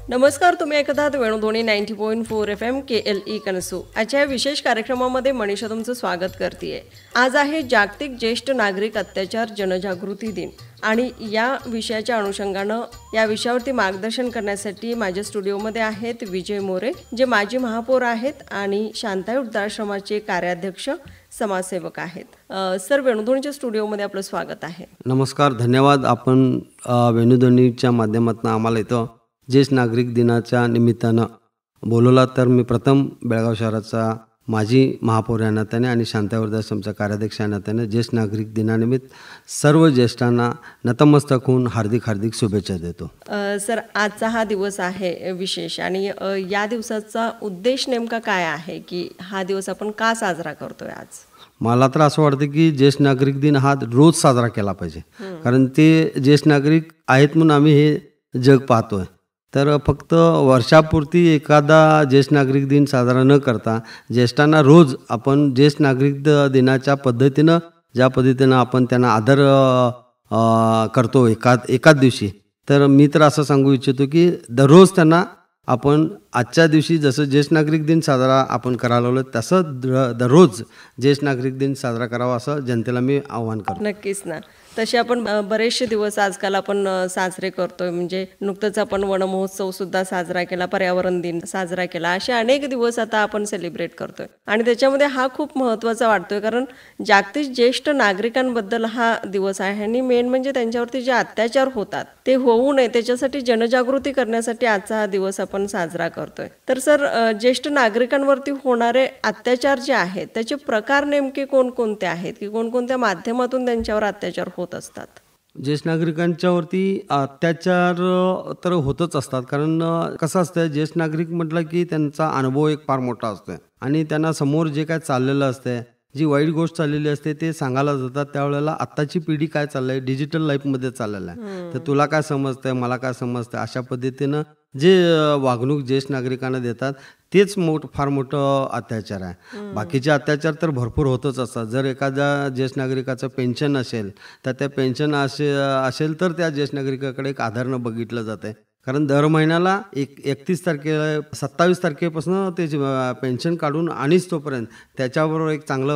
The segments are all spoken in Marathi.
नमस्कार, तुम्ही ऐकत आहात वेणुध्वनी 90.4 FM KLE कनसू. आजच्या या विशेष कार्यक्रमामध्ये मनीषा तुमचं स्वागत करते. आज आहे जागतिक ज्येष्ठ नागरिक अत्याचार जनजागृती दिन आणि या विषयाच्या अनुषंगानं या विषयावरती मार्गदर्शन करण्यासाठी माझ्या स्टुडिओमध्ये आहेत विजय मोरे, जे माजी महापौर आहेत आणि शांताई वृद्धाश्रमाचे कार्याध्यक्ष समाजसेवक आहेत. सर, वेणुध्वनीच्या स्टुडिओमध्ये आपलं स्वागत आहे. नमस्कार, धन्यवाद. आपण वेणुध्वनीच्या माध्यमातून आम्हाला इथं ज्येष्ठ नागरिक दिनाच्या निमित्तानं बोलवला. तर मी प्रथम बेळगाव शहराचा माजी महापौर या नात्याने आणि शांताई वृद्धाश्रमचा कार्याध्यक्ष या नात्याने ज्येष्ठ नागरिक दिनानिमित्त सर्व ज्येष्ठांना नतमस्तक होऊन हार्दिक शुभेच्छा देतो. सर, आजचा हा दिवस आहे विशेष आणि या दिवसाचा उद्देश नेमका काय आहे, की हा दिवस आपण का साजरा करतोय आज? मला तर असं वाटतं की ज्येष्ठ नागरिक दिन हा रोज साजरा केला पाहिजे, कारण ते ज्येष्ठ नागरिक आहेत म्हणून आम्ही हे जग पाहतोय. तर फक्त वर्षापुरती एखादा ज्येष्ठ नागरिक दिन साजरा न करता ज्येष्ठांना रोज आपण ज्येष्ठ नागरिक दिनाच्या पद्धतीनं ज्या पद्धतीनं आपण त्यांना आदर करतो एकाच दिवशी, तर मी तर असं सांगू इच्छितो की दररोज त्यांना आपण आजच्या दिवशी जसं ज्येष्ठ नागरिक दिन साजरा आपण करायला लावलं तसं दररोज ज्येष्ठ नागरिक दिन साजरा करावा असं जनतेला मी आवाहन करतो. नक्कीच ना. तसे आपण बरेचसे दिवस आजकाल आपण साजरे करतोय. म्हणजे नुकतंच आपण वनमहोत्सव सुद्धा साजरा केला, पर्यावरण दिन साजरा केला, असे अनेक दिवस आता आपण सेलिब्रेट करतोय. आणि त्याच्यामध्ये हा खूप महत्त्वाचा वाटतोय, कारण जागतिक ज्येष्ठ नागरिकांबद्दल हा दिवस आहे आणि मेन म्हणजे त्यांच्यावरती जे अत्याचार होतात ते होऊ नये त्याच्यासाठी जनजागृती करण्यासाठी आजचा हा दिवस आपण साजरा करतोय. तर सर, ज्येष्ठ नागरिकांवरती होणारे अत्याचार जे आहेत त्याचे प्रकार नेमके कोणकोणते आहेत, की कोणकोणत्या माध्यमातून त्यांच्यावर अत्याचार होत असतात? ज्येष्ठ नागरिकांच्यावरती अत्याचार तर होतच असतात, कारण कसं असतं, ज्येष्ठ नागरिक म्हटलं की त्यांचा अनुभव एक फार मोठा असतो आणि त्यांना समोर जे काय चाललेलं असतं, जी वाईट गोष्ट चाललेली असते ते सांगायला जातात. त्यावेळेला आत्ताची पिढी काय चाललंय, डिजिटल लाईफमध्ये चाललेलं आहे, तर तुला काय समजतंय, मला काय समजतंय, अशा पद्धतीनं जे वागणूक ज्येष्ठ नागरिकांना देतात तेच फार मोठं अत्याचार आहे. बाकीचे अत्याचार तर भरपूर होतच असतात. जर एखाद्या ज्येष्ठ नागरिकाचं पेन्शन असेल तर त्या पेन्शन असेल तर त्या ज्येष्ठ नागरिकाकडे एक आधारनं बघितलं जातं, कारण दर महिन्याला 27 तारखेपासून ते पेन्शन काढून आणीच तोपर्यंत त्याच्याबरोबर एक चांगलं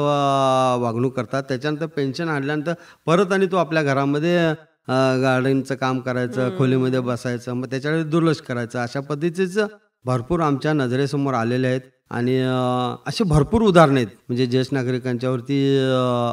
वागणूक करतात. त्याच्यानंतर पेन्शन आणल्यानंतर परत आणि तो आपल्या घरामध्ये गार्डनचं काम करायचं, खोलीमध्ये बसायचं, मग त्याच्याकडे दुर्लक्ष करायचं. अशा पद्धतीचं भरपूर आमच्या नजरेसमोर आलेले आहेत आणि असे भरपूर उदाहरणं आहेत. म्हणजे ज्येष्ठ नागरिकांच्यावरती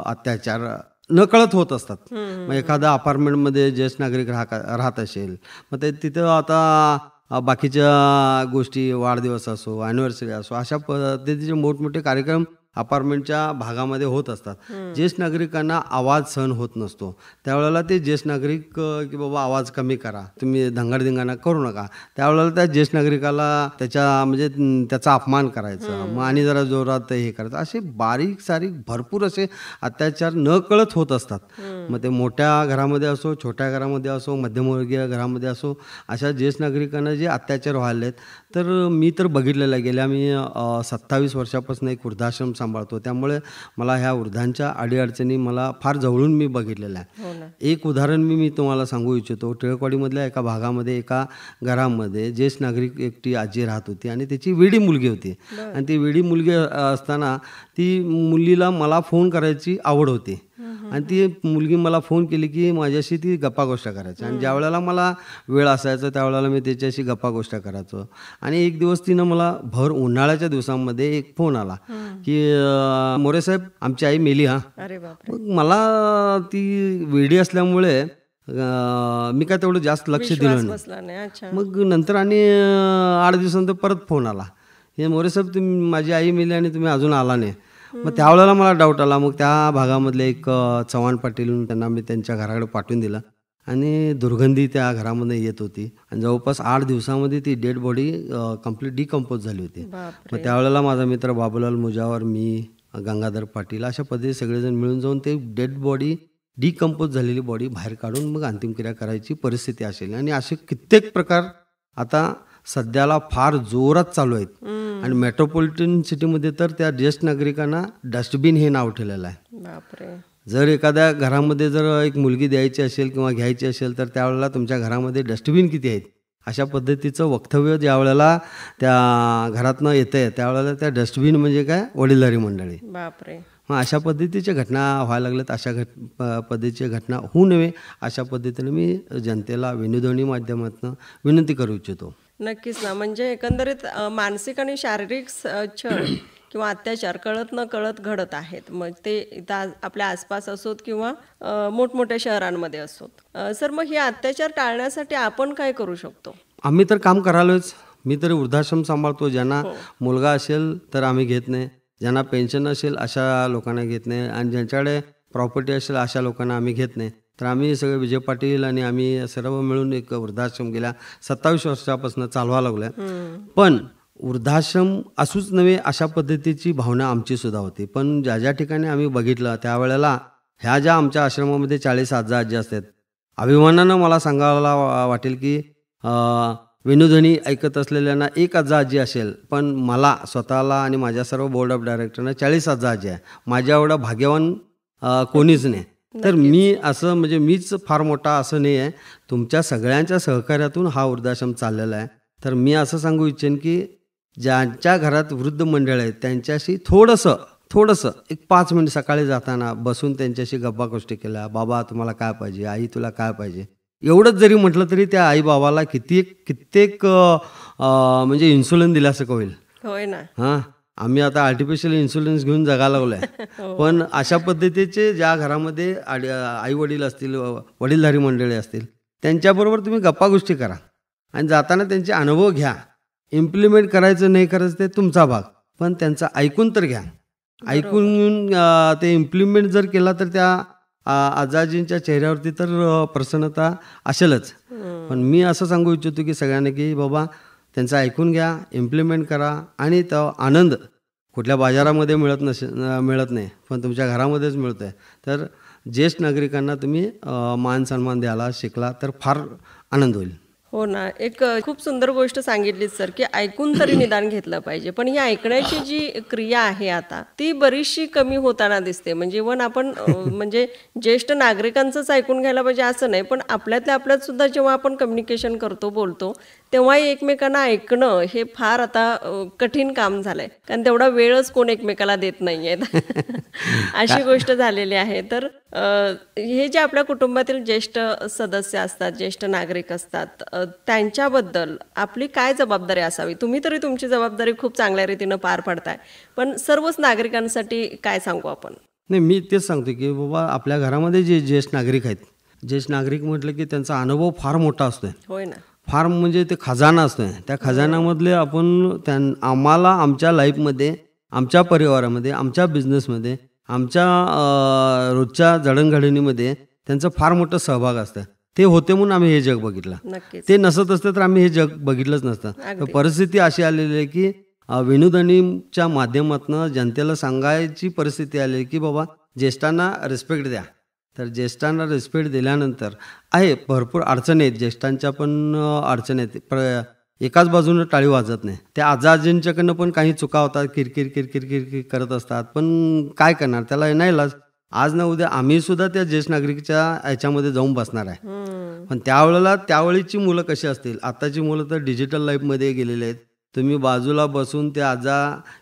अत्याचार नकळत होत असतात. मग एखादा अपार्टमेंटमध्ये ज्येष्ठ नागरिक राहत असेल, मग ते तिथं आता बाकीच्या गोष्टी, वाढदिवस असो, ॲनिव्हर्सरी असो, अशा पद्धतीचे मोठमोठे कार्यक्रम अपार्टमेंटच्या भागामध्ये होत असतात. ज्येष्ठ नागरिकांना आवाज सहन होत नसतो. त्यावेळेला ते ज्येष्ठ नागरिक की बाबा आवाज कमी करा, तुम्ही दंगाडधिंगाणा करू नका, त्यावेळेला त्या ज्येष्ठ नागरिकाला त्याचा अपमान करायचा, मग आणि जरा जोरात हे करायचं, असे बारीक सारीक भरपूर असे अत्याचार न कळत होत असतात. मग ते मोठ्या घरामध्ये असो, छोट्या घरामध्ये असो, मध्यमवर्गीय घरामध्ये असो, अशा ज्येष्ठ नागरिकांना जे अत्याचार व्हायला आहेत, तर मी तर बघितलेलं आहे. गेल्या मी 27 वर्षापासून एक वृद्धाश्रम सांभाळतो, त्यामुळे मला ह्या वृद्धांच्या अडीअडचणी मला फार जवळून मी बघितलेल्या आहे. एक उदाहरण मी तुम्हाला सांगू इच्छितो. टिळकवाडीमधल्या एका भागामध्ये एका घरामध्ये ज्येष्ठ नागरिक एकटी आजी राहत होती आणि त्याची वेडी मुलगी होती. आणि ती वेडी मुलगी असताना ती मुलीला मला फोन करायची आवड होती आणि ती मुलगी मला फोन केली की माझ्याशी ती गप्पा गोष्ट करायची. आणि ज्या वेळेला मला वेळ असायचा त्यावेळेला मी त्याच्याशी गप्पा गोष्ट करायचो. आणि एक दिवस तिनं मला भर उन्हाळ्याच्या दिवसामध्ये एक फोन आला की मोरे साहेब, आमची आई मेली. मग मला ती वेडी असल्यामुळे मी काय तेवढं जास्त लक्ष दिलं नाही. मग नंतर आणि 8 दिवसानंतर परत फोन आला, हे मोरे साहेब, माझी आई मेली आणि तुम्ही अजून आला नाही. मग त्यावेळेला मला डाऊट आला. मग त्या भागामधले एक चव्हाण पाटील, त्यांना मी त्यांच्या घराकडे पाठवून दिलं आणि दुर्गंधी त्या घरामध्ये येत होती आणि जवळपास 8 दिवसामध्ये ती डेड बॉडी कम्प्लीट डिकम्पोज झाली होती. मग त्यावेळेला माझा मित्र बाबूलाल मुजावर, मी, गंगाधर पाटील, अशा पद्धती सगळेजण मिळून जाऊन ते डेड बॉडी, डिकम्पोज झालेली बॉडी बाहेर काढून मग अंतिमक्रिया करायची परिस्थिती असेल. आणि असे कित्येक प्रकार आता सध्याला फार जोरात चालू आहेत. आणि मेट्रोपॉलिटन सिटीमध्ये तर त्या ज्येष्ठ नागरिकांना डस्टबिन हे नाव ठेवलेलं आहे. जर एखाद्या घरामध्ये जर एक मुलगी द्यायची असेल किंवा घ्यायची असेल तर त्यावेळेला तुमच्या घरामध्ये डस्टबिन किती आहेत अशा पद्धतीचं वक्तव्य ज्या वेळेला त्या घरातनं येतंय त्यावेळेला त्या डस्टबिन म्हणजे काय वडीलधारी मंडळी. बापरे. मग अशा पद्धतीच्या घटना व्हायला लागल्यात. अशा पद्धतीच्या घटना होऊ नये अशा पद्धतीने मी जनतेला विनोदणी माध्यमातून विनंती करू इच्छितो. नक्कीच ना. म्हणजे एकंदरीत मानसिक आणि शारीरिक छळ किंवा अत्याचार कळत न कळत घडत आहेत. मग ते इथं आपल्या आसपास असोत किंवा मोठमोठ्या शहरांमध्ये असोत. सर, मग हे अत्याचार टाळण्यासाठी आपण काय करू शकतो? आम्ही तर काम करालोच. मी तरी वृद्धाश्रम सांभाळतो. ज्यांना मुलगा असेल तर आम्ही घेत नाही, ज्यांना पेन्शन असेल अशा लोकांना घेत नाही, आणि ज्यांच्याकडे प्रॉपर्टी असेल अशा लोकांना आम्ही घेत नाही. तर आम्ही सगळे विजय पाटील आणि आम्ही सर्व मिळून एक वृद्धाश्रम गेल्या 27 वर्षापासून चालवा लागलोय. पण वृद्धाश्रम असूच नव्हे अशा पद्धतीची भावना आमची सुद्धा होती. पण ज्या ज्या ठिकाणी आम्ही बघितलं त्यावेळेला ह्या ज्या आमच्या आश्रमामध्ये 40 आजा आजी असतात, अभिमानानं मला सांगायला वाटेल की विनोदणी ऐकत असलेल्यांना एक आजा आजी असेल, पण मला स्वतःला आणि माझ्या सर्व बोर्ड ऑफ डायरेक्टरना 40 आजा आजी आहे. माझ्या एवढा भाग्यवान कोणीच नाही. तर मी असं म्हणजे मीच फार मोठा असं नाही आहे. तुमच्या सगळ्यांच्या सहकार्यातून हा वृद्धाश्रम चाललेला आहे. तर मी असं सांगू इच्छेन की ज्यांच्या घरात वृद्ध मंडळ आहेत त्यांच्याशी थोडंसं एक 5 मिनिट सकाळी जाताना बसून त्यांच्याशी गप्पा गोष्टी केल्या. बाबा तुला काय पाहिजे, आई तुला काय पाहिजे, एवढंच जरी म्हटलं तरी त्या आई बाबाला कित्येक म्हणजे इन्सुलिन दिल्यासारखं होईल. होय ना. हां, आम्ही आता आर्टिफिशियल इन्शुरन्स घेऊन जगायला लागलो आहे. पण अशा पद्धतीचे ज्या घरामध्ये आई वडील असतील, वडीलधारी मंडळी असतील, त्यांच्याबरोबर तुम्ही गप्पा गोष्टी करा आणि जाताना त्यांचे अनुभव घ्या. इम्प्लिमेंट करायचं नाही करायचं ते तुमचा भाग, पण त्यांचा ऐकून तर घ्या. ऐकून ते इम्प्लिमेंट जर केला तर त्या आजाजींच्या चेहऱ्यावरती तर प्रसन्नता असेलच. पण मी असं सांगू इच्छितो की सगळ्यांना की बाबा त्यांचं ऐकून घ्या, इम्प्लिमेंट करा, आणि तो आनंद कुठल्या बाजारामध्ये मिळत नाही, पण तुमच्या घरामध्येच मिळतो आहे. तर ज्येष्ठ नागरिकांना तुम्ही मान सन्मान द्यायला शिकला तर फार आनंद होईल. हो ना. एक खूप सुंदर गोष्ट सांगितलीत सर की ऐकून तरी निदान घेतलं पाहिजे. पण ही ऐकण्याची जी क्रिया आहे आता ती बरीचशी कमी होताना दिसते. म्हणजे इव्हन आपण म्हणजे ज्येष्ठ नागरिकांचंच ऐकून घ्यायला पाहिजे असं नाही, पण आपल्यात सुद्धा जेव्हा आपण कम्युनिकेशन करतो, बोलतो, तेव्हाही एकमेकांना ऐकणं हे फार आता कठीण काम झालंय. कारण तेवढा वेळच कोण एकमेकाला देत नाहीयेत अशी गोष्ट झालेली आहे. तर हे जे आपल्या कुटुंबातील ज्येष्ठ सदस्य असतात, ज्येष्ठ नागरिक असतात, त्यांच्याबद्दल आपली काय जबाबदारी असावी? तुम्ही तरी तुमची जबाबदारी खूप चांगल्या रीतीनं पार पाडताय, पण सर्वच नागरिकांसाठी काय सांगू आपण? नाही, मी तेच सांगतो की बाबा आपल्या घरामध्ये जे ज्येष्ठ नागरिक आहेत, ज्येष्ठ नागरिक म्हटलं की त्यांचा अनुभव फार मोठा असतोय. होय ना. फार म्हणजे ते खजाना असतोय. त्या खजानामधले आपण आम्हाला आमच्या लाईफमध्ये, आमच्या परिवारामध्ये, आमच्या बिझनेसमध्ये, आमच्या रोजच्या जडणघडणीमध्ये त्यांचं फार मोठं सहभाग असतं. ते होते म्हणून आम्ही हे जग बघितलं. ते नसत असतं तर आम्ही हे जग बघितलंच नसतं. परिस्थिती अशी आलेली आहे की विनोदणीच्या माध्यमातून जनतेला सांगायची परिस्थिती आली की बाबा ज्येष्ठांना रिस्पेक्ट द्या. तर ज्येष्ठांना रिस्पेक्ट दिल्यानंतर आहे भरपूर अडचणी आहेत, ज्येष्ठांच्या पण अडचणी आहेत. एकाच बाजूनं टाळी वाजत नाही. त्या आजाजींच्याकडनं पण काही चुका होतात, किरकिर करत असतात. पण काय करणार, त्याला नाही इलाज. आज ना उद्या आम्ही सुद्धा त्या ज्येष्ठ नागरिकच्या ह्याच्यामध्ये जाऊन बसणार आहे. पण त्यावेळीची मुलं कशी असतील, आताची मुलं तर डिजिटल लाईफमध्ये गेलेले आहेत. तुम्ही बाजूला बसून ते आजा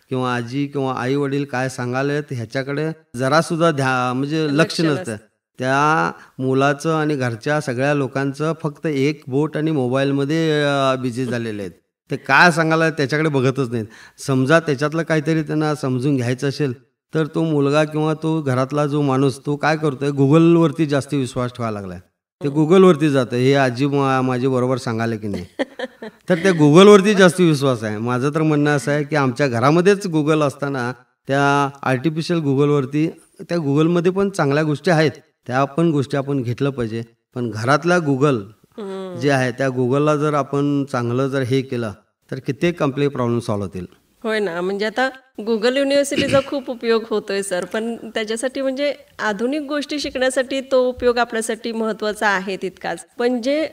किंवा आजी किंवा आई वडील काय सांगालेत ह्याच्याकडे जरासुद्धा म्हणजे लक्ष नसतं. त्या मुलाचं आणि घरच्या सगळ्या लोकांचं फक्त एक बोट आणि मोबाईलमध्ये बिझी झालेले आहेत. ते काय सांगायला त्याच्याकडे बघतच नाहीत. समजा त्याच्यातलं काहीतरी त्यांना समजून घ्यायचं असेल तर तो मुलगा किंवा तो घरातला जो माणूस तो काय करतोय, गुगलवरती जास्ती विश्वास ठेवायला लागलाय. ते गुगलवरती जातं, हे आजी माझी बरोबर सांगाले की नाही, तर त्या गुगलवरती जास्त विश्वास आहे. माझं तर म्हणणं असं आहे की आमच्या घरामध्येच गुगल असताना त्या आर्टिफिशियल गुगलवरती, त्या गुगलमध्ये पण चांगल्या गोष्टी आहेत, त्या पण गोष्टी आपण घेतलं पाहिजे. पण घरातला गुगल जे आहे त्या गुगलला जर आपण चांगलं जर हे केलं तर कित्येक आपले प्रॉब्लेम सॉल्व्ह होतील. होय ना. म्हणजे आता गुगल युनिव्हर्सिटीचा खूप उपयोग होतोय सर, पण त्याच्यासाठी म्हणजे आधुनिक गोष्टी शिकण्यासाठी तो उपयोग आपल्यासाठी महत्त्वाचा आहे तितकाच. पण जे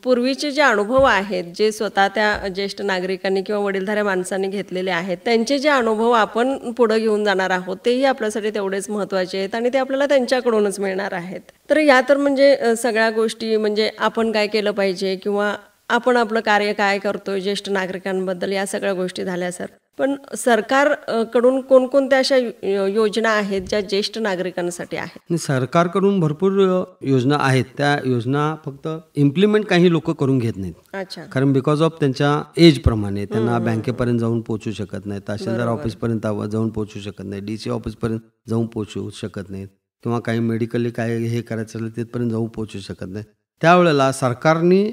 पूर्वीचे जे अनुभव आहेत, जे स्वतः त्या ज्येष्ठ नागरिकांनी किंवा वडीलधाऱ्या माणसांनी घेतलेले आहेत, त्यांचे जे अनुभव आपण पुढे घेऊन जाणार आहोत तेही आपल्यासाठी तेवढेच महत्त्वाचे आहेत आणि ते आपल्याला त्यांच्याकडूनच मिळणार आहेत. तर या तर म्हणजे सगळ्या गोष्टी म्हणजे आपण काय केलं पाहिजे किंवा आपण आपलं कार्य काय करतोय, ज्येष्ठ नागरिकांबद्दल या सगळ्या गोष्टी झाल्या सर. पण सरकार कडून कोणकोणत्या अशा योजना आहेत ज्या ज्येष्ठ नागरिकांसाठी आहेत? आणि सरकारकडून भरपूर योजना आहेत. त्या योजना फक्त इम्प्लिमेंट काही लोक करून घेत नाहीत. अच्छा. कारण बिकॉज ऑफ त्यांच्या एज प्रमाणे त्यांना बँकेपर्यंत जाऊन पोहोचू शकत नाहीत, तहसीलदार ऑफिसपर्यंत जाऊन पोहोचू शकत नाही, DC ऑफिसपर्यंत जाऊन पोहोचू शकत नाहीत, किंवा काही मेडिकली काय हे करायचं असेल तिथपर्यंत जाऊन पोहोचू शकत नाही. त्यावेळेला सरकारने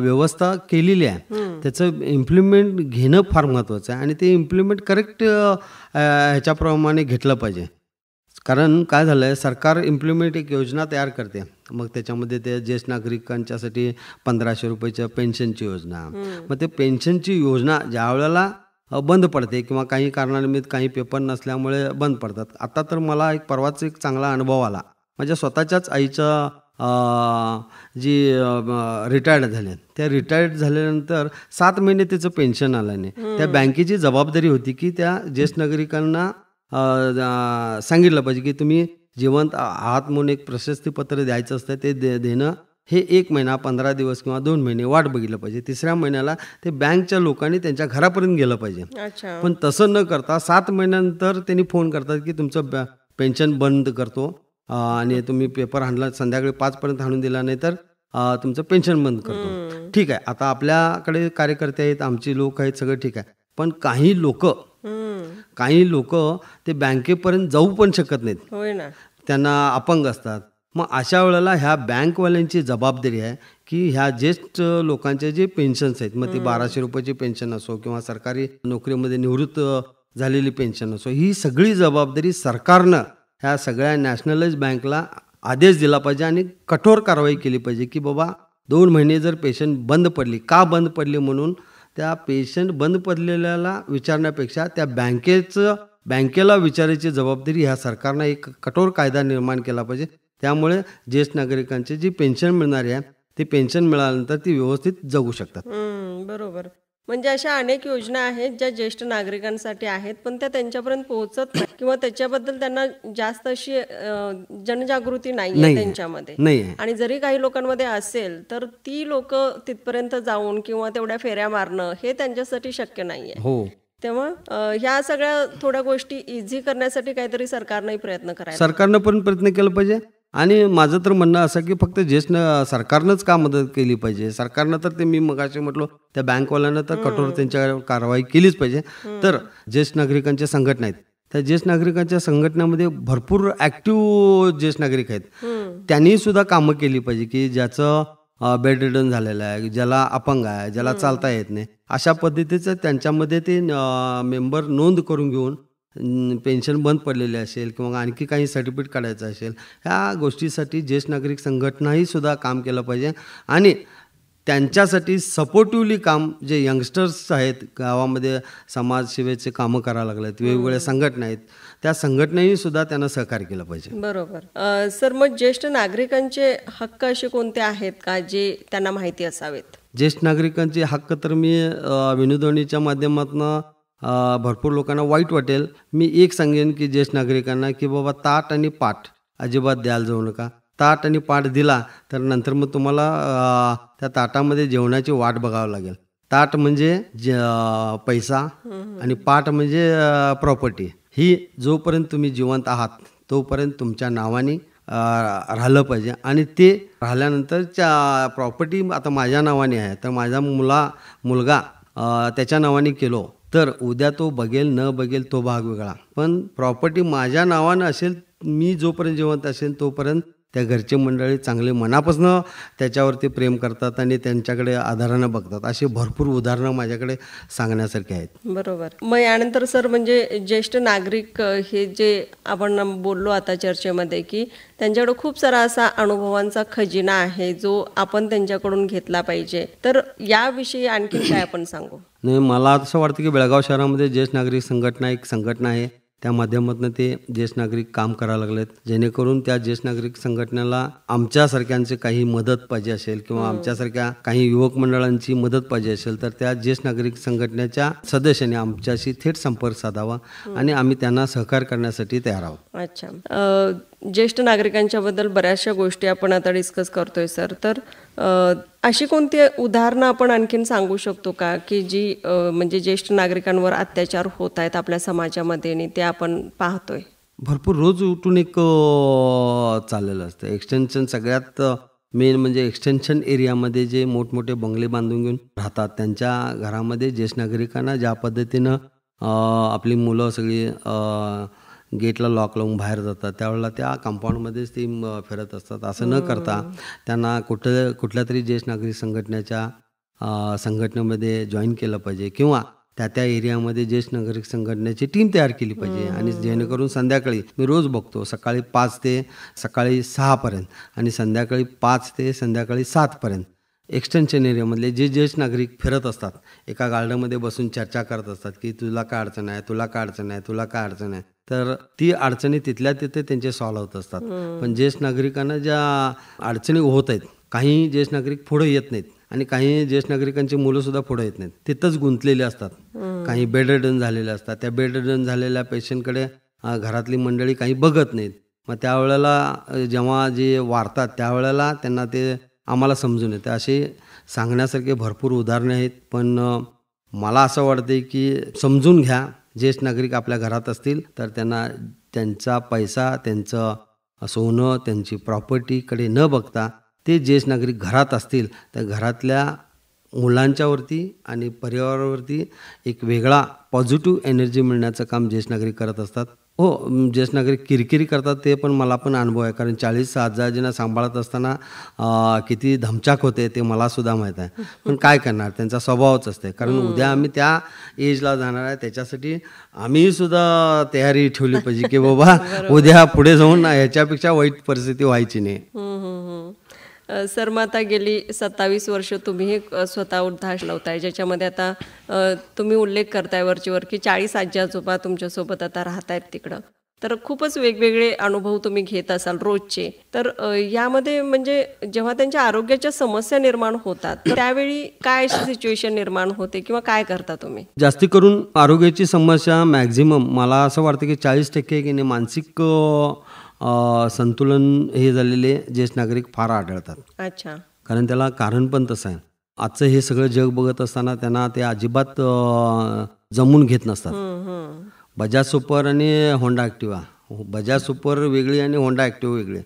व्यवस्था केलेली आहे, त्याचं इम्प्लिमेंट घेणं फार महत्त्वाचं आहे आणि ते इम्प्लिमेंट करेक्ट ह्याच्याप्रमाणे घेतलं पाहिजे. कारण काय झालं आहे, सरकार इम्प्लिमेंट एक योजना तयार करते, मग त्याच्यामध्ये ते ज्येष्ठ नागरिकांच्यासाठी 1500 रुपयाच्या पेन्शनची योजना. मग ते पेन्शनची योजना ज्या वेळेला बंद पडते किंवा काही कारणानिमित्त काही पेपर नसल्यामुळे बंद पडतात. आता तर मला एक परवाच एक चांगला अनुभव आला. माझ्या स्वतःच्याच आईचं जी रिटायर्ड झाले, त्या रिटायर्ड झाल्यानंतर 7 महिने त्याचं पेन्शन आलं नाही. त्या बँकेची जबाबदारी होती की त्या ज्येष्ठ नागरिकांना सांगितलं पाहिजे की तुम्ही जिवंत आहात म्हणून एक प्रशस्तीपत्र द्यायचं असतं, ते देणं हे 1 महिना 15 दिवस किंवा 2 महिने वाट बघितलं पाहिजे. 3ऱ्या महिन्याला ते बँकच्या लोकांनी त्यांच्या घरापर्यंत गेलं पाहिजे. पण तसं न करता 7 महिन्यानंतर त्यांनी फोन करतात की तुमचं पेन्शन बंद करतो आणि तुम्ही पेपर हाणला संध्याकाळी 5 पर्यंत हाणून दिला नाही तर तुमचं पेन्शन बंद करतो. ठीक आहे, आता आपल्याकडे कार्यकर्ते आहेत, आमची लोक आहेत, सगळं ठीक आहे. पण काही लोक ते बँकेपर्यंत जाऊ पण शकत नाहीत, त्यांना अपंग असतात. मग अशा वेळेला ह्या बँकवाल्यांची जबाबदारी आहे की ह्या ज्येष्ठ लोकांचे जे पेन्शन्स आहेत, मग ती 1200 रुपयाची पेन्शन असो किंवा सरकारी नोकरीमध्ये निवृत्त झालेली पेन्शन असो, ही सगळी जबाबदारी सरकारनं ह्या सगळ्या नॅशनलाइज बँकला आदेश दिला पाहिजे आणि कठोर कारवाई केली पाहिजे की बाबा 2 महिने जर पेन्शन बंद पडली, का बंद पडली म्हणून त्या पेन्शन बंद पडलेल्याला विचारण्यापेक्षा त्या बँकेला विचारायची जबाबदारी ह्या सरकारनं एक कठोर कायदा निर्माण केला पाहिजे. त्यामुळे ज्येष्ठ नागरिकांची जी पेन्शन मिळणारी आहे ती पेन्शन मिळाल्यानंतर ती व्यवस्थित जगू शकतात. बरोबर. म्हणजे अशा अनेक योजना आहेत ज्या ज्येष्ठ नागरिकांसाठी आहेत, पण त्या त्यांच्यापर्यंत पोहोचत नाही किंवा त्याच्याबद्दल त्यांना जास्त अशी जनजागृती नाहीये त्यांच्यामध्ये. आणि जरी काही लोकांमध्ये असेल तर ती लोक तिथपर्यंत जाऊन किंवा तेवढ्या फेऱ्या मारणं हे त्यांच्यासाठी शक्य नाहीये. तेव्हा ह्या सगळ्या थोड्या गोष्टी इझी करण्यासाठी काहीतरी सरकारने प्रयत्न करायला, सरकारनं पण प्रयत्न केला पाहिजे. आणि माझं तर म्हणणं असं की फक्त ज्येष्ठ सरकारनंच का मदत केली पाहिजे, सरकारनं तर ते मी मगाशी म्हटलो त्या बँकवाल्यांना तर कठोर त्यांच्या कारवाई केलीच पाहिजे. तर ज्येष्ठ नागरिकांच्या संघटना आहेत, त्या ज्येष्ठ नागरिकांच्या संघटनेमध्ये भरपूर ॲक्टिव्ह ज्येष्ठ नागरिक आहेत, त्यांनी सुद्धा कामं केली पाहिजे की ज्याचं बेड रिडन झालेलं आहे, ज्याला अपंग आहे, ज्याला चालता येत नाही, अशा पद्धतीचं त्यांच्यामध्ये ते मेंबर नोंद करून घेऊन पेन्शन बंद पडलेली असेल किंवा आणखी काही सर्टिफिकेट काढायचं असेल, ह्या गोष्टीसाठी ज्येष्ठ नागरिक संघटनाही सुद्धा काम केलं पाहिजे. आणि त्यांच्यासाठी सपोर्टिव्हली काम जे यंगस्टर्स आहेत गावामध्ये समाजसेवेचे कामं करायला लागलेत, वेगवेगळ्या संघटना आहेत, त्या संघटनाही सुद्धा त्यांना सहकार्य केलं पाहिजे. बरोबर. सर, मग ज्येष्ठ नागरिकांचे हक्क असे कोणते आहेत का जे त्यांना माहिती असावेत? ज्येष्ठ नागरिकांचे हक्क तर मी विनोदवाणीच्या माध्यमातून भरपूर लोकांना वाईट वाटेल, मी एक सांगेन की ज्येष्ठ नागरिकांना की बाबा ताट आणि पाट अजिबात द्यायला जाऊ नका. ताट आणि पाट दिला तर नंतर मग तुम्हाला त्या ताटामध्ये जेवणाची वाट बघावं लागेल. ताट म्हणजे पैसा आणि पाट म्हणजे प्रॉपर्टी. ही जोपर्यंत तुम्ही जिवंत आहात तोपर्यंत तुमच्या नावाने राहिलं पाहिजे. आणि ते राहिल्यानंतरच्या प्रॉपर्टी आता माझ्या नावाने आहे तर माझा मुलगा त्याच्या नावाने केलो तर उद्या तो बघेल न बघेल तो भाग वेगळा, पण प्रॉपर्टी माझ्या नावानं असेल, मी जोपर्यंत जिवंत असेल तोपर्यंत त्या घरचे मंडळी चांगले मनापासून त्याच्यावरती प्रेम करतात आणि त्यांच्याकडे आधारानं बघतात. अशी भरपूर उदाहरणं माझ्याकडे सांगण्यासारखी आहेत. बरोबर. मग यानंतर सर, म्हणजे ज्येष्ठ नागरिक हे जे आपण बोललो आता चर्चेमध्ये की त्यांच्याकडे खूप सारा असा अनुभवांचा खजिना आहे जो आपण त्यांच्याकडून घेतला पाहिजे, तर याविषयी आणखी काय आपण सांगू? नाही, मला असं वाटतं की बेळगाव शहरामध्ये ज्येष्ठ नागरिक संघटना एक संघटना आहे, त्या माध्यमातून ते ज्येष्ठ नागरिक काम करायला लागलेत, जेणेकरून त्या ज्येष्ठ नागरिक संघटनेला आमच्यासारख्यांचे काही मदत पाहिजे असेल किंवा आमच्यासारख्या काही युवक मंडळांची मदत पाहिजे असेल तर त्या ज्येष्ठ नागरिक संघटनेच्या सदस्यांनी आमच्याशी थेट संपर्क साधावा आणि आम्ही त्यांना सहकार्य करण्यासाठी तयार आहोत. अच्छा. ज्येष्ठ नागरिकांच्या बद्दल बऱ्याचशा गोष्टी आपण आता डिस्कस करतोय सर. तर अशी कोणती उदाहरणं आपण आणखीन सांगू शकतो का की जी म्हणजे ज्येष्ठ नागरिकांवर अत्याचार होत आहेत आपल्या समाजामध्ये आणि ते आपण पाहतोय? भरपूर रोज उठून एक चाललेलं असतं. एक्सटेन्शन सगळ्यात मेन म्हणजे एक्सटेन्शन एरियामध्ये जे मोठमोठे बंगले बांधून घेऊन राहतात, त्यांच्या घरामध्ये ज्येष्ठ नागरिकांना ज्या पद्धतीनं आपली मुलं सगळी गेटला लॉक लावून बाहेर जातात, त्यावेळेला त्या कंपाऊंडमध्येच ती फिरत असतात. असं न करता त्यांना कुठल्या तरी ज्येष्ठ नागरिक संघटनेमध्ये जॉईन केलं पाहिजे किंवा त्या एरियामध्ये ज्येष्ठ नागरिक संघटनेची टीम तयार केली पाहिजे. आणि जेणेकरून संध्याकाळी मी रोज बघतो सकाळी 5 ते सकाळी 6 आणि संध्याकाळी 5 ते संध्याकाळी 7 एक्सटेन्शन एरियामधले जे ज्येष्ठ नागरिक फिरत असतात, एका गार्डनमध्ये बसून चर्चा करत असतात की तुला काय अडचण आहे, तुला काय अडचण आहे, तुला काय अडचण आहे. तर ती अडचणी तिथल्या तिथे त्यांचे सॉल्व्ह होत असतात. पण ज्येष्ठ नागरिकांना ज्या अडचणी होत आहेत, काही ज्येष्ठ नागरिक पुढे येत नाहीत आणि काही ज्येष्ठ नागरिकांची मुलंसुद्धा पुढे येत नाहीत, तिथंच गुंतलेले असतात. काही बेडरिडन झालेले असतात. त्या बेडरिडन झालेल्या पेशंटकडे घरातली मंडळी काही बघत नाहीत. मग त्यावेळेला जेव्हा जे वारतात त्यावेळेला त्यांना ते आम्हाला समजून येतं. असे सांगण्यासारखे भरपूर उदाहरणे आहेत. पण मला असं वाटते की समजून घ्या, ज्येष्ठ नागरिक आपल्या घरात असतील तर त्यांना त्यांचा पैसा, त्यांचं सोनं, त्यांची प्रॉपर्टीकडे न बघता ते ज्येष्ठ नागरिक घरात असतील तर घरातल्या मुलांच्यावरती आणि परिवारावरती एक वेगळा पॉझिटिव्ह एनर्जी मिळण्याचं काम ज्येष्ठ नागरिक करत असतात. हो, ज्येष्ठ नागरिक किरकिरी करतात ते पण मला पण अनुभव आहे. कारण 40 आजारांना सांभाळत असताना किती धमचाक होते ते मलासुद्धा माहीत आहे. पण काय करणार, त्यांचा स्वभावच असते. कारण उद्या आम्ही त्या एजला जाणार आहे, त्याच्यासाठी आम्ही सुद्धा तयारी ठेवली पाहिजे की बाबा उद्या पुढे जाऊन ह्याच्यापेक्षा वाईट परिस्थिती व्हायची नाही. सर, मग आता गेली 27 वर्ष तुम्ही हे स्वतः वृद्धाश्रम लावताय, ज्याच्यामध्ये आता तुम्ही उल्लेख करताय वरचीवर की 40 आजी आजोबा तुमच्यासोबत आता राहत आहेत तिकडं. तर खूपच वेगवेगळे अनुभव तुम्ही घेत असाल रोजचे. तर यामध्ये म्हणजे जेव्हा त्यांच्या आरोग्याच्या समस्या निर्माण होतात त्यावेळी काय अशी सिच्युएशन निर्माण होते किंवा काय करता तुम्ही? जास्ती करून आरोग्याची समस्या मॅक्झिमम मला असं वाटतं की 40% की नाही मानसिक संतुलन हे झालेले ज्येष्ठ नागरिक फार आढळतात. अच्छा. कारण त्याला कारण पण तसं आहे. आजचं हे सगळं जग बघत असताना त्यांना ते अजिबात जमून घेत नसतात. बजाज सुपर आणि होंडा ॲक्टिवा, बजाज सुपर वेगळी आणि होंडा ॲक्टिवा वेगळी.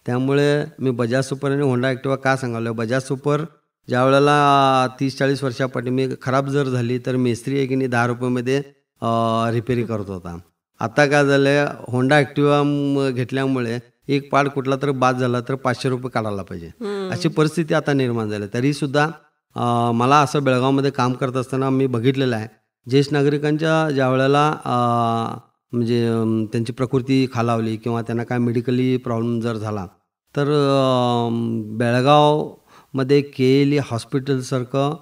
त्यामुळे मी बजाज सुपर आणि होंडा ॲक्टिवा का सांगावलं, बजाज सुपर ज्या वेळेला 30-40 वर्षापाठी मी खराब जर झाली तर मेस्त्री आहे की नाही 10 रुपयामध्ये रिपेरी करत होता. आता काय झालं आहे, होंडा ॲक्टिवा घेतल्यामुळे एक पार्ट कुठला तर बाद झाला तर 500 रुपये काढायला पाहिजे, अशी परिस्थिती आता निर्माण झाली. तरीसुद्धा मला असं बेळगावमध्ये काम करत असताना मी बघितलेलं आहे, ज्येष्ठ नागरिकांच्या ज्या वेळेला म्हणजे त्यांची प्रकृती खालावली किंवा त्यांना काय मेडिकली प्रॉब्लेम जर झाला तर बेळगावमध्ये KLE हॉस्पिटलसारखं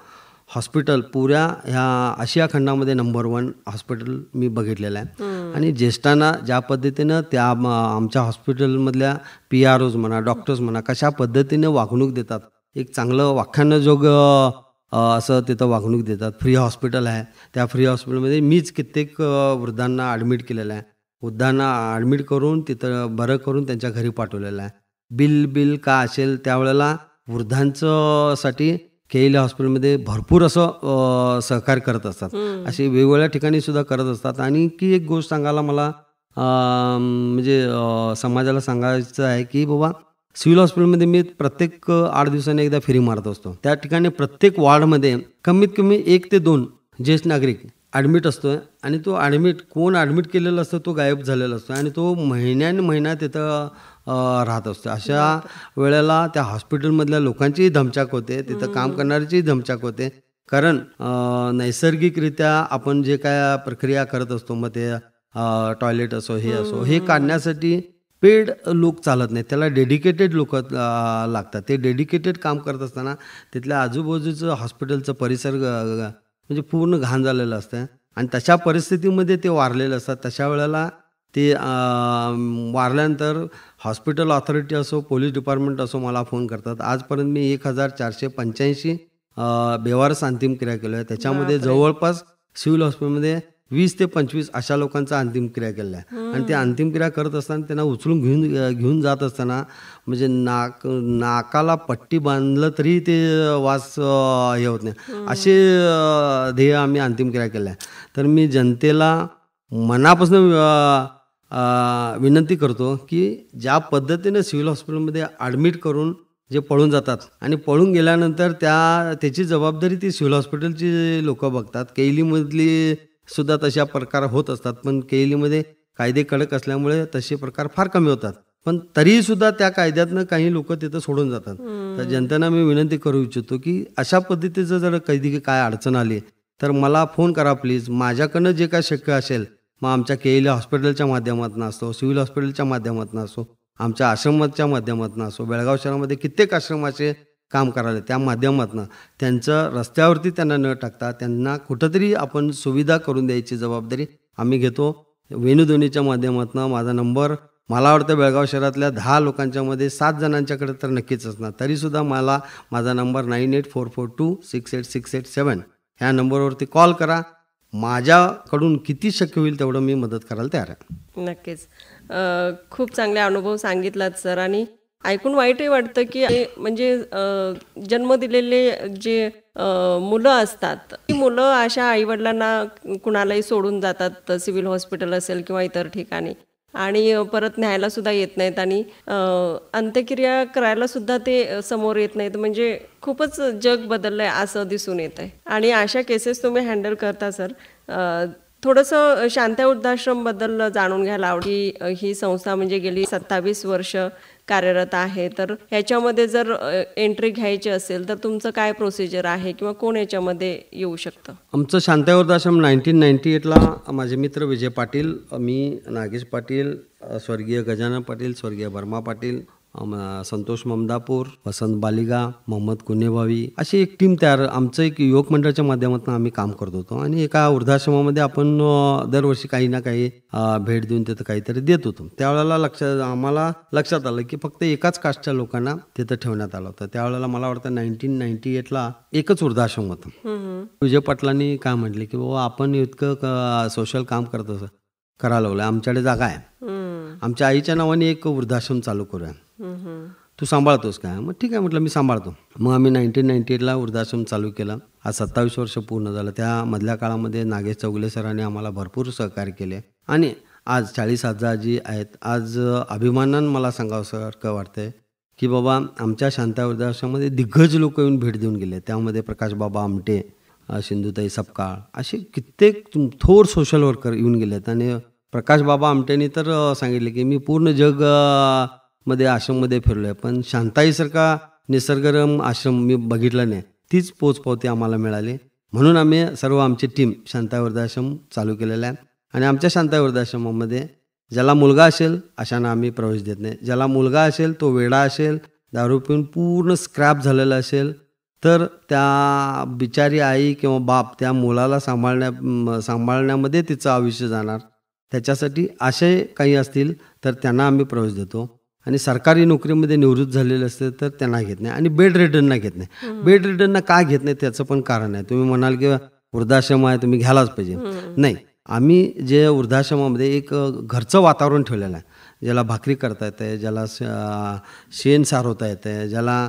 हॉस्पिटल पुऱ्या ह्या आशिया खंडामध्ये नंबर 1 हॉस्पिटल मी बघितलेलं आहे. आणि ज्येष्ठांना ज्या पद्धतीनं त्या आमच्या हॉस्पिटलमधल्या PROज म्हणा, डॉक्टर्स म्हणा, कशा पद्धतीनं वागणूक देतात, एक चांगलं व्याख्यानजोगं असं तिथं वागणूक देतात. फ्री हॉस्पिटल आहे, त्या फ्री हॉस्पिटलमध्ये मीच कित्येक वृद्धांना ॲडमिट केलेलं आहे. वृद्धांना ॲडमिट करून तिथं बरं करून त्यांच्या घरी पाठवलेलं आहे. बिल का असेल त्यावेळेला वृद्धांचं साठी KLE हॉस्पिटलमध्ये भरपूर असं सहकार्य करत असतात. असे वेगवेगळ्या ठिकाणी सुद्धा करत असतात. आणि की एक गोष्ट सांगायला मला म्हणजे समाजाला सांगायचं आहे की बाबा सिव्हिल हॉस्पिटलमध्ये मी प्रत्येक 8 दिवसांनी एकदा फेरी मारत असतो. त्या ठिकाणी प्रत्येक वॉर्डमध्ये कमीत कमी 1 ते 2 ज्येष्ठ नागरिक ॲडमिट असतो आहे. आणि तो कोण ॲडमिट केलेला असतो तो गायब झालेला असतो आणि तो महिना तिथं राहत असतो. अशा वेळेला त्या हॉस्पिटलमधल्या लोकांचीही धमचाक होते, तिथं काम करणाऱ्याचीही धमचाक होते. कारण नैसर्गिकरित्या आपण जे काय प्रक्रिया करत असतो, मग ते टॉयलेट असो हे असो, हे काढण्यासाठी पेड लोक चालत नाही, त्याला डेडिकेटेड लोक लागतात. ते डेडिकेटेड काम करत असताना तिथल्या आजूबाजूचं हॉस्पिटलचं परिसर म्हणजे पूर्ण घाण झालेलं असतं आणि तशा परिस्थितीमध्ये ते वारलेले असतात. तशा वेळेला ते वारल्यानंतर हॉस्पिटल ऑथॉरिटी असो, पोलीस डिपार्टमेंट असो मला फोन करतात. आजपर्यंत मी 1485 बेवारस अंतिम क्रिया केल्या आहे. त्याच्यामध्ये जवळपास सिव्हिल हॉस्पिटलमध्ये 20 ते 25 अशा लोकांचा अंतिमक्रिया केल्या आहे. आणि त्या अंतिमक्रिया करत असताना त्यांना उचलून घेऊन जात असताना म्हणजे नाकाला पट्टी बांधलं तरी ते वास हे होत नाही, असे ध्येय आम्ही अंतिमक्रिया केल्या. तर मी जनतेला मनापासून विनंती करतो की ज्या पद्धतीने सिव्हिल हॉस्पिटलमध्ये ॲडमिट करून जे पळून जातात आणि पळून गेल्यानंतर त्याची जबाबदारी ती सिव्हिल हॉस्पिटलची लोक बघतात. केईलीमधली सुद्धा तशा प्रकार होत असतात, पण केईलीमध्ये कायदे कडक असल्यामुळे तसे प्रकार फार कमी होतात. पण तरीही सुद्धा त्या कायद्यातनं काही लोक तिथं सोडून जातात. तर जनतेला मी विनंती करू इच्छितो की अशा पद्धतीचं जर कधी काय अडचण आली तर मला फोन करा प्लीज. माझ्याकडनं जे काय शक्य असेल, मग आमच्या केईली हॉस्पिटलच्या माध्यमातून असो, सिव्हिल हॉस्पिटलच्या माध्यमातून असो, आमच्या आश्रमाच्या माध्यमातून असो, बेळगाव शहरामध्ये कित्येक आश्रमाचे काम करायला त्या माध्यमातून त्यांचं रस्त्यावरती त्यांना न टाकता त्यांना कुठंतरी आपण सुविधा करून द्यायची जबाबदारी आम्ही घेतो. वेणूध्वनीच्या माध्यमातून माझा नंबर मला वाटतं बेळगाव शहरातल्या 10 लोकांच्यामध्ये 7 जणांच्याकडे तर नक्कीच असणार. तरीसुद्धा माझा नंबर 9844268687 ह्या नंबरवरती कॉल करा. माझ्याकडून किती शक्य होईल तेवढं मी मदत करायला तयार आहे. नक्कीच. खूप चांगले अनुभव सांगितलात सर. आणि ऐकून वाईटही वाटतं की म्हणजे जन्म दिलेले जे मुलं असतात, ती मुलं अशा आईवडिलांना कुणालाही सोडून जातात, सिव्हिल हॉस्पिटल असेल किंवा इतर ठिकाणी, आणि परत न्यायला सुद्धा येत नाहीत आणि अंत्यक्रिया करायला सुद्धा ते समोर येत नाहीत. म्हणजे खूपच जग बदललंय असं दिसून येत आहे. आणि अशा केसेस तुम्ही हँडल करता सर. थोडंसं शांता वृद्धाश्रम बद्दल जाणून घ्यायला आवडी. ही संस्था म्हणजे गेली 27 वर्ष कार्यरत आहे. तर ह्याच्यामध्ये जर एंट्री घ्यायची असेल तर तुमचं काय प्रोसिजर आहे किंवा कोण याच्यामध्ये येऊ शकतं? आमचं शांता वृद्धाश्रम 1998ला माझे मित्र विजय पाटील, मी नागेश पाटील, स्वर्गीय गजानन पाटील, स्वर्गीय बर्मा पाटील, संतोष ममदापूर, वसंत बालिगा, मोहम्मद कुन्हेभावी अशी एक टीम तयार, आमचं एक युवक मंडळाच्या माध्यमातून आम्ही काम करत होतो. आणि एका वृद्धाश्रमामध्ये आपण दरवर्षी काही ना काही भेट देऊन तिथं काहीतरी देत होतो. त्यावेळेला आम्हाला लक्षात आलं की फक्त एकाच कास्टच्या लोकांना तिथं ठेवण्यात आलं होतं. त्यावेळेला मला वाटतं 1998ला एकच वृद्धाश्रम होतं. विजय पाटलांनी काय म्हटले की बाबा आपण इतकं सोशल काम करत असं करायला लागलं, आमच्याकडे जागा आहे, आमच्या आईच्या नावाने एक वृद्धाश्रम चालू करूया, तू सांभाळतोस काय? मग ठीक आहे म्हटलं, मी सांभाळतो. मग आम्ही 1998ला वृद्धाश्रम चालू केला. आज 27 वर्ष पूर्ण झालं. त्या मधल्या काळामध्ये नागेश चौगुले सरांनी आम्हाला भरपूर सहकार्य केले आणि आज 40 आजी आहेत. आज अभिमानानं मला सांगावंसारखं वाटतंय की बाबा आमच्या शांता वृद्धाश्रमामध्ये दिग्गज लोक येऊन भेट देऊन गेले. त्यामध्ये प्रकाश बाबा आमटे, सिंधुताई सपकाळ असे कित्येक थोर सोशल वर्कर येऊन गेलेत. आणि प्रकाश बाबा आमटेंनी तर सांगितले की मी पूर्ण जग मध्ये आश्रममध्ये फिरलोय, पण शांताईसारखा निसर्गरम्य आश्रम मी बघितला नाही. तीच पोचपावती आम्हाला मिळाली. म्हणून आम्ही सर्व आमची टीम शांता वृद्धाश्रम चालू केलेला आहे. आणि आमच्या शांता वृद्धाश्रमामध्ये ज्याला मुलगा असेल अशांना आम्ही प्रवेश देत नाही. ज्याला मुलगा असेल, तो वेडा असेल, दारू पिऊन पूर्ण स्क्रॅप झालेला असेल, तर त्या बिचारी आई किंवा बाप त्या मुलाला सांभाळण्यामध्ये तिचं आयुष्य जाणार. त्याच्यासाठी असे काही असतील तर त्यांना आम्ही प्रवेश देतो. आणि सरकारी नोकरीमध्ये निवृत्त झालेले असते तर त्यांना घेत नाही. आणि बेड रिटर्नना घेत नाही. बेड रिटर्नना का घेत नाही त्याचं पण कारण आहे. तुम्ही म्हणाल की वृद्धाश्रम आहे, तुम्ही घ्यायलाच पाहिजे. नाही, आम्ही जे वृद्धाश्रमामध्ये एक घरचं वातावरण ठेवलेलं आहे. ज्याला भाकरी करता येते, ज्याला शेण सारवता येते, ज्याला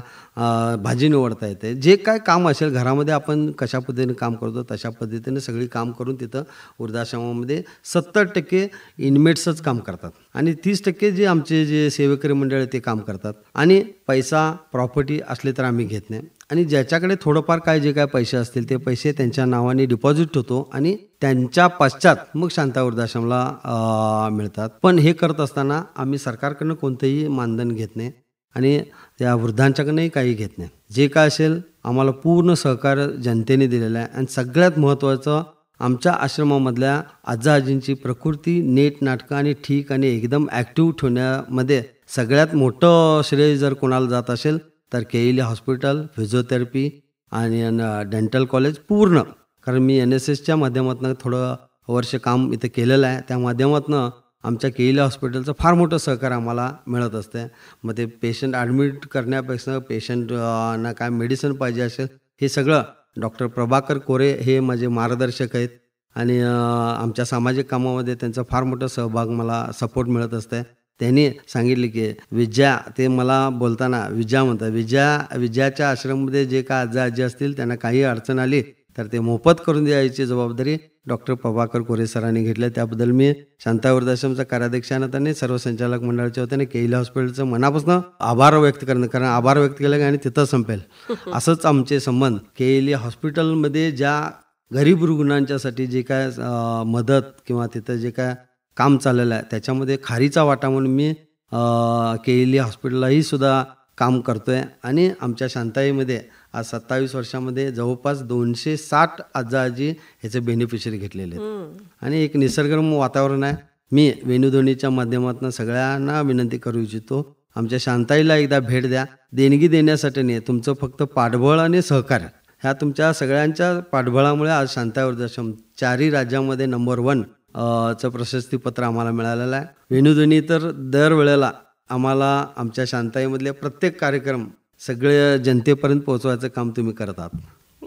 भाजी निवडता येते, जे काय काम असेल घरामध्ये आपण कशा पद्धतीने काम करतो तशा पद्धतीने सगळी काम करून तिथं वृद्धाश्रमामध्ये 70% इनमेट्सच काम करतात आणि 30% जे आमचे जे सेवेकरी मंडळ आहे ते काम करतात. आणि पैसा प्रॉपर्टी असले तर आम्ही घेत नाही. आणि ज्याच्याकडे थोडंफार काय जे काय पैसे असतील ते पैसे त्यांच्या नावाने डिपॉझिट होतो आणि त्यांच्या पश्चात मग शांता वृद्धाश्रमला मिळतात. पण हे करत असताना आम्ही सरकारकडनं कोणतंही मानधन घेत नाही आणि त्या वृद्धांच्याकडनंही काही घेत नाही. जे काय असेल आम्हाला पूर्ण सहकार्य जनतेने दिलेलं आहे. आणि सगळ्यात महत्त्वाचं, आमच्या आश्रमामधल्या आजींची प्रकृती नीट नाटकं आणि ठीक आणि एकदम ॲक्टिव्ह ठेवण्यामध्ये सगळ्यात मोठं श्रेय जर कोणाला जात असेल तर केईली हॉस्पिटल, फिजिओथेरपी आणि डेंटल कॉलेज पूर्ण. कारण मी NSSच्या माध्यमातून थोडं वर्ष काम इथं केलेलं आहे. त्या माध्यमातून आमच्या केईली हॉस्पिटलचं फार मोठं सहकार्य आम्हाला मिळत असते. मग ते पेशंट ॲडमिट करण्यापेक्षा पेशंटना काय मेडिसिन पाहिजे असेल हे सगळं डॉक्टर प्रभाकर कोरे हे माझे मार्गदर्शक आहेत. आणि आमच्या सामाजिक कामामध्ये त्यांचा फार मोठा सहभाग मला सपोर्ट मिळत असते. त्यांनी सांगितले की विजया, ते मला बोलताना विजया म्हणतात, विजयाच्या आश्रममध्ये जे काय आजा आजी असतील त्यांना काही अडचण आली तर ते मोफत करून द्यायची जबाबदारी डॉक्टर प्रभाकर कोरे सरांनी घेतली. त्याबद्दल मी शांता वृद्धाश्रमचा कार्याध्यक्षानं त्यांनी सर्व संचालक मंडळाच्या वतीने केईली हॉस्पिटलचं मनापासून आभार व्यक्त करणं, कारण आभार व्यक्त केलं आणि तिथं संपेल असंच आमचे संबंध. केईली हॉस्पिटलमध्ये ज्या गरीब रुग्णांच्यासाठी जे काय मदत किंवा तिथं जे काय काम चाललेलं आहे त्याच्यामध्ये खारीचा वाटा म्हणून मी केईली हॉस्पिटललाही सुद्धा काम करतोय. आणि आमच्या शांताईमध्ये आज 27 वर्षामध्ये जवळपास 260 आजा आजी ह्याचे बेनिफिशरी घेतलेले आहेत. आणि एक निसर्गरम्य वातावरण आहे. मी वेणुध्वनीच्या माध्यमातून सगळ्यांना विनंती करू इच्छितो, आमच्या शांताईला एकदा भेट द्या. देणगी देण्यासाठी नाही, तुमचं फक्त पाठबळ आणि सहकार्य, ह्या तुमच्या सगळ्यांच्या पाठबळामुळे आज शांताई वृद्धाश्रम 4 राज्यामध्ये नंबर 1 चं प्रशस्तीपत्र आम्हाला मिळालेलं आहे. वेणुध्वनी तर दरवेळेला आम्हाला आमच्या शांताईमधले प्रत्येक कार्यक्रम सगळे जनतेपर्यंत पोहोचवायचं काम तुम्ही करत आहात.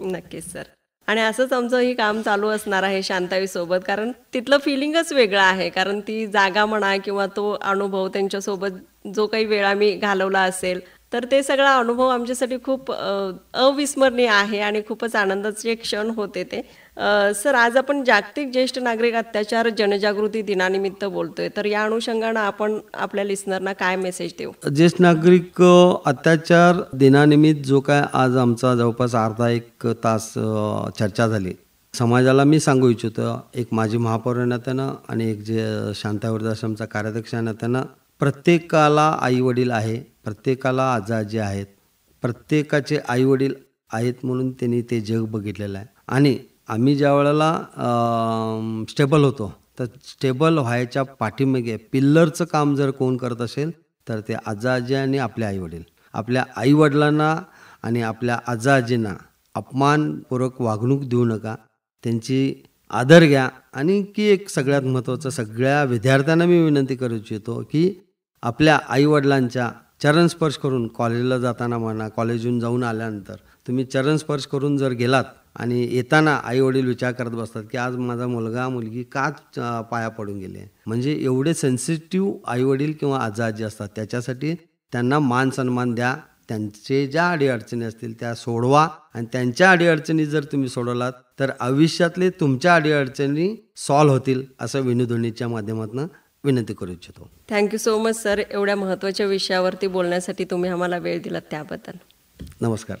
नक्कीच सर. आणि असंच आमचं ही काम चालू असणार आहे शांताई सोबत, कारण तिथलं फिलिंगच वेगळं आहे. कारण ती जागा म्हणा किंवा तो अनुभव, त्यांच्यासोबत जो काही वेळ आम्ही घालवला असेल तर ते सगळा अनुभव आमच्यासाठी खूप अविस्मरणीय आहे आणि खूपच आनंदाचे क्षण होते ते. सर, आज आपण जागतिक ज्येष्ठ नागरिक अत्याचार जनजागृती दिनानिमित्त बोलतोय, तर या अनुषंगानं आपण आपल्या लिस्नरना काय मेसेज देऊ? ज्येष्ठ नागरिक अत्याचार दिनानिमित्त जो काय आज आमचा जवळपास अर्धा एक तास चर्चा झाली, समाजाला मी सांगू इच्छितो, एक माजी महापौर या नात्यानं आणि एक जे शांताई वृद्धाश्रमचा कार्याध्यक्ष या नात्यानं, प्रत्येकाला आई वडील आहे, प्रत्येकाला आजा आजी आहेत, प्रत्येकाचे आई वडील आहेत म्हणून त्यांनी ते जग बघितलेलं आहे. आणि आम्ही ज्या वेळेला स्टेबल होतो तर स्टेबल व्हायच्या पाठीमागे पिल्लरचं काम जर कोण करत असेल तर ते आजा आजी आणि आपले आईवडील. आपल्या आईवडिलांना आणि आपल्या आजा आजींना अपमानपूर्वक वागणूक देऊ नका, त्यांची आदर घ्या. आणि की एक सगळ्यात महत्त्वाचं, सगळ्या विद्यार्थ्यांना मी विनंती करू इच्छितो की आपल्या आईवडिलांच्या चरणस्पर्श करून, कॉलेजला जाताना म्हणा, कॉलेजहून जाऊन आल्यानंतर तुम्ही चरणस्पर्श करून जर गेलात आणि येताना आईवडील विचार करत बसतात की आज माझा मुलगा मुलगी का पाया पडून गेले, म्हणजे एवढे सेन्सिटिव्ह आईवडील किंवा आजा आजी असतात. त्याच्यासाठी त्यांना मान सन्मान द्या, त्यांचे ज्या अडीअडचणी असतील त्या सोडवा. आणि त्यांच्या अडीअडचणी जर तुम्ही सोडवलात तर आयुष्यातले तुमच्या अडीअडचणी सॉल्व्ह होतील, असं वेणुध्वनीच्या माध्यमातून विनंती करू इच्छितो. थँक्यू सो मच सर, एवढ्या महत्त्वाच्या विषयावरती बोलण्यासाठी तुम्ही आम्हाला वेळ दिलात त्याबद्दल. नमस्कार.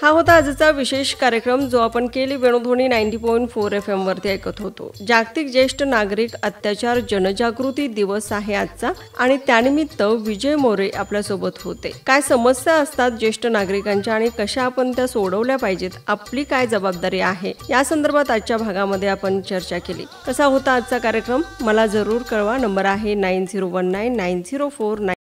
हा होता आजचा विशेष कार्यक्रम जो आपण केली वेणुध्वनी 90.4 FM वरती ऐकत होतो. जागतिक ज्येष्ठ नागरिक अत्याचार जनजागृती दिवस आहे आजचा, आणि त्यानिमित्त विजय मोरे आपल्यासोबत होते. काय समस्या असतात ज्येष्ठ नागरिकांच्या आणि कशा आपण त्या सोडवल्या पाहिजेत, आपली काय जबाबदारी आहे, या संदर्भात आजच्या भागामध्ये आपण चर्चा केली. कसा होता आजचा कार्यक्रम मला जरूर कळवा. नंबर आहे 90199049